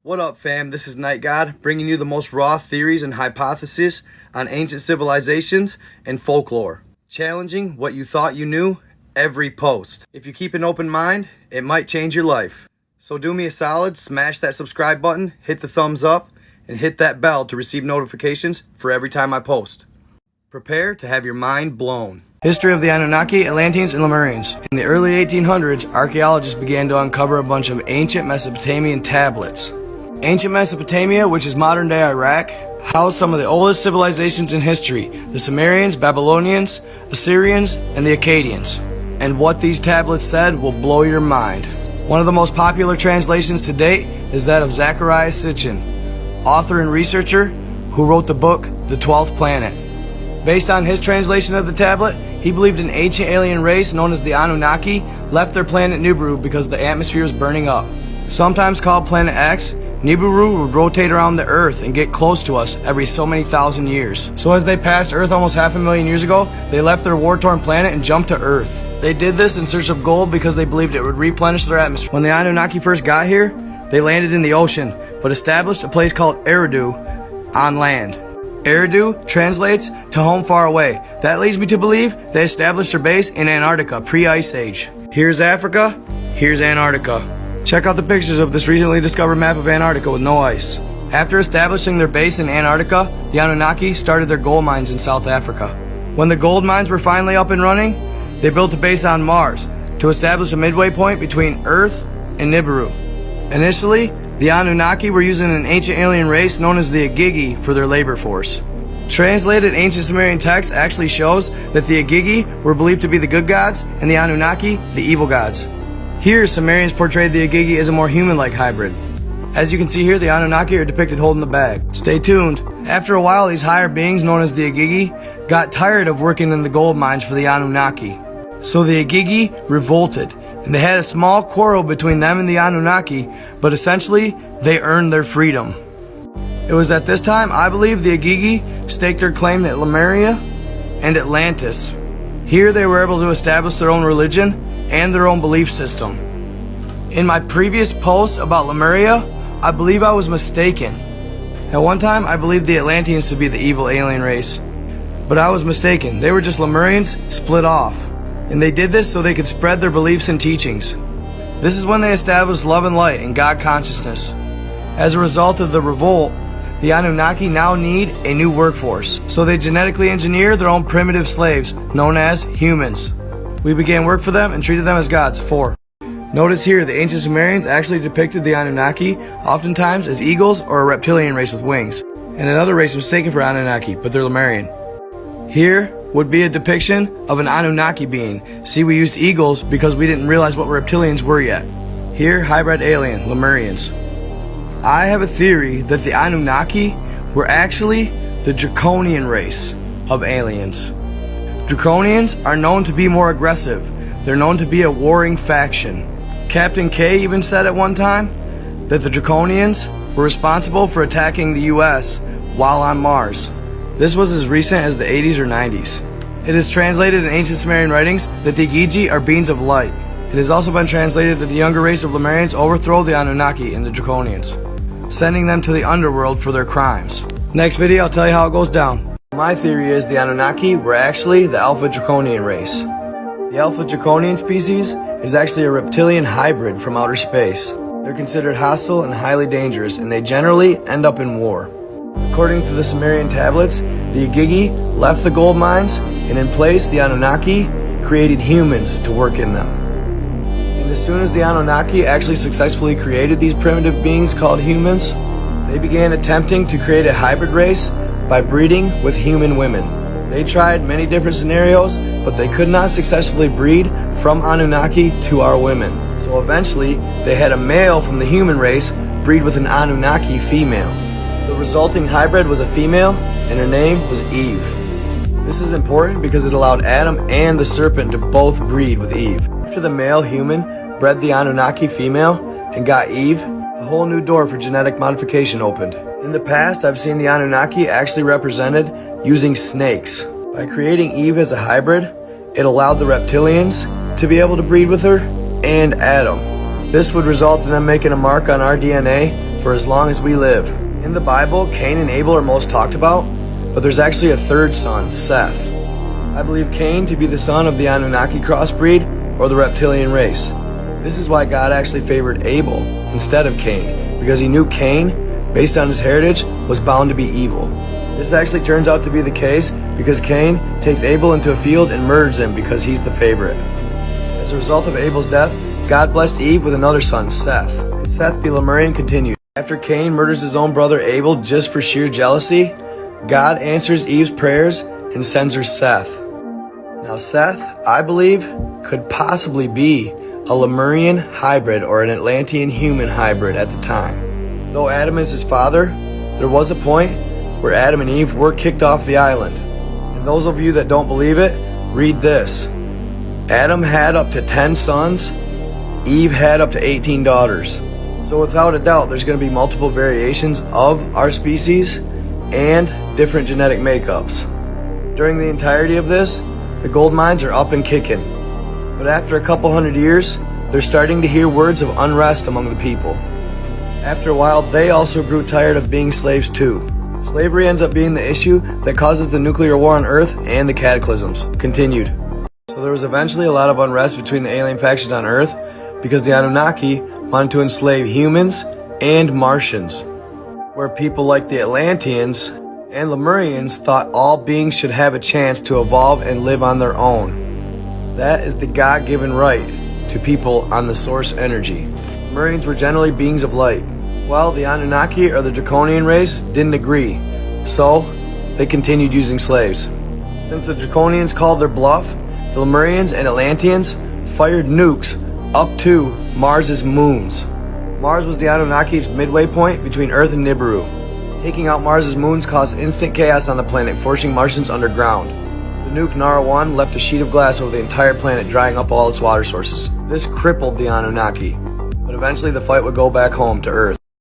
What up, fam? This is Night God, bringing you the most raw theories and hypotheses on ancient civilizations and folklore. Challenging what you thought you knew every post. If you keep an open mind, it might change your life. So do me a solid, smash that subscribe button, hit the thumbs up, and hit that bell to receive notifications for every time I post. Prepare to have your mind blown. History of the Annunaki, Atlantians, and Lemurians. In the early 1800s, archaeologists began to uncover a bunch of ancient Mesopotamian tablets. Ancient Mesopotamia, which is modern-day Iraq, housed some of the oldest civilizations in history, the Sumerians, Babylonians, Assyrians, and the Akkadians. And what these tablets said will blow your mind. One of the most popular translations to date is that of Zecharia Sitchin, author and researcher who wrote the book The 12th Planet. Based on his translation of the tablet, he believed an ancient alien race known as the Anunnaki left their planet Nibiru because the atmosphere was burning up. Sometimes called Planet X, Nibiru would rotate around the Earth and get close to us every so many thousand years. So as they passed Earth almost 500,000 years ago, they left their war-torn planet and jumped to Earth. They did this in search of gold because they believed it would replenish their atmosphere. When the Anunnaki first got here, they landed in the ocean, but established a place called Eridu on land. Eridu translates to home far away. That leads me to believe they established their base in Antarctica, pre-Ice Age. Here's Africa, here's Antarctica. Check out the pictures of this recently discovered map of Antarctica with no ice. After establishing their base in Antarctica, the Anunnaki started their gold mines in South Africa. When the gold mines were finally up and running, they built a base on Mars to establish a midway point between Earth and Nibiru. Initially, the Anunnaki were using an ancient alien race known as the Agigi for their labor force. Translated ancient Sumerian text actually shows that the Agigi were believed to be the good gods and the Anunnaki the evil gods. Here, Sumerians portrayed the Agigi as a more human-like hybrid. As you can see here, the Anunnaki are depicted holding the bag. Stay tuned. After a while, these higher beings, known as the Agigi, got tired of working in the gold mines for the Anunnaki. So the Agigi revolted, and they had a small quarrel between them and the Anunnaki, but essentially, they earned their freedom. It was at this time, I believe, the Agigi staked their claim at Lemuria and Atlantis. Here, they were able to establish their own religion and their own belief system. In my previous post about Lemuria, I believe I was mistaken. At one time, I believed the Atlanteans to be the evil alien race. But I was mistaken. They were just Lemurians split off. And they did this so they could spread their beliefs and teachings. This is when they established love and light and God consciousness. As a result of the revolt, the Anunnaki now need a new workforce. So they genetically engineer their own primitive slaves, known as humans. We began work for them and treated them as gods. 4. Notice here, the ancient Sumerians actually depicted the Anunnaki oftentimes as eagles or a reptilian race with wings. And another race mistaken for Anunnaki, but they're Lemurian. Here would be a depiction of an Anunnaki being. See, we used eagles because we didn't realize what reptilians were yet. Here, hybrid alien, Lemurians. I have a theory that the Anunnaki were actually the Draconian race of aliens. Draconians are known to be more aggressive. They're known to be a warring faction. Captain K even said at one time that the Draconians were responsible for attacking the US while on Mars. This was as recent as the 80s or 90s. It is translated in ancient Sumerian writings that the Agigi are beings of light. It has also been translated that the younger race of Lemurians overthrow the Anunnaki and the Draconians, sending them to the underworld for their crimes. Next video, I'll tell you how it goes down. My theory is the Anunnaki were actually the Alpha Draconian race. The Alpha Draconian species is actually a reptilian hybrid from outer space. They're considered hostile and highly dangerous, and they generally end up in war. According to the Sumerian tablets, the Agigi left the gold mines, and in place the Anunnaki created humans to work in them. And as soon as the Anunnaki actually successfully created these primitive beings called humans, they began attempting to create a hybrid race by breeding with human women. They tried many different scenarios, but they could not successfully breed from Anunnaki to our women. So eventually, they had a male from the human race breed with an Anunnaki female. The resulting hybrid was a female, and her name was Eve. This is important because it allowed Adam and the serpent to both breed with Eve. After the male human bred the Anunnaki female and got Eve, a whole new door for genetic modification opened. In the past, I've seen the Anunnaki actually represented using snakes. By creating Eve as a hybrid, it allowed the reptilians to be able to breed with her and Adam. This would result in them making a mark on our DNA for as long as we live. In the Bible, Cain and Abel are most talked about, but there's actually a third son, Seth. I believe Cain to be the son of the Annunaki crossbreed or the reptilian race. This is why God actually favored Abel instead of Cain, because he knew Cain, based on his heritage, was bound to be evil. This actually turns out to be the case because Cain takes Abel into a field and murders him because he's the favorite. As a result of Abel's death, God blessed Eve with another son, Seth. And Seth the Lemurian continued. After Cain murders his own brother Abel just for sheer jealousy, God answers Eve's prayers and sends her Seth. Now Seth, I believe, could possibly be a Lemurian hybrid or an Atlantean human hybrid at the time. Though Adam is his father, there was a point where Adam and Eve were kicked off the island. And those of you that don't believe it, read this. Adam had up to 10 sons, Eve had up to 18 daughters. So without a doubt, there's going to be multiple variations of our species and different genetic makeups. During the entirety of this, the gold mines are up and kicking. But after a couple hundred years, they're starting to hear words of unrest among the people. After a while, they also grew tired of being slaves too. Slavery ends up being the issue that causes the nuclear war on Earth and the cataclysms. Continued. So there was eventually a lot of unrest between the alien factions on Earth because the Anunnaki wanted to enslave humans and Martians, where people like the Atlantians and Lemurians thought all beings should have a chance to evolve and live on their own. That is the God-given right to people on the source energy. Lemurians were generally beings of light. Well, the Anunnaki or the Draconian race didn't agree, so they continued using slaves. Since the Draconians called their bluff, the Lemurians and Atlanteans fired nukes up to Mars's moons. Mars was the Anunnaki's midway point between Earth and Nibiru. Taking out Mars's moons caused instant chaos on the planet, forcing Martians underground. The nuke Nara 1 left a sheet of glass over the entire planet, drying up all its water sources. This crippled the Anunnaki, but eventually the fight would go back home to Earth.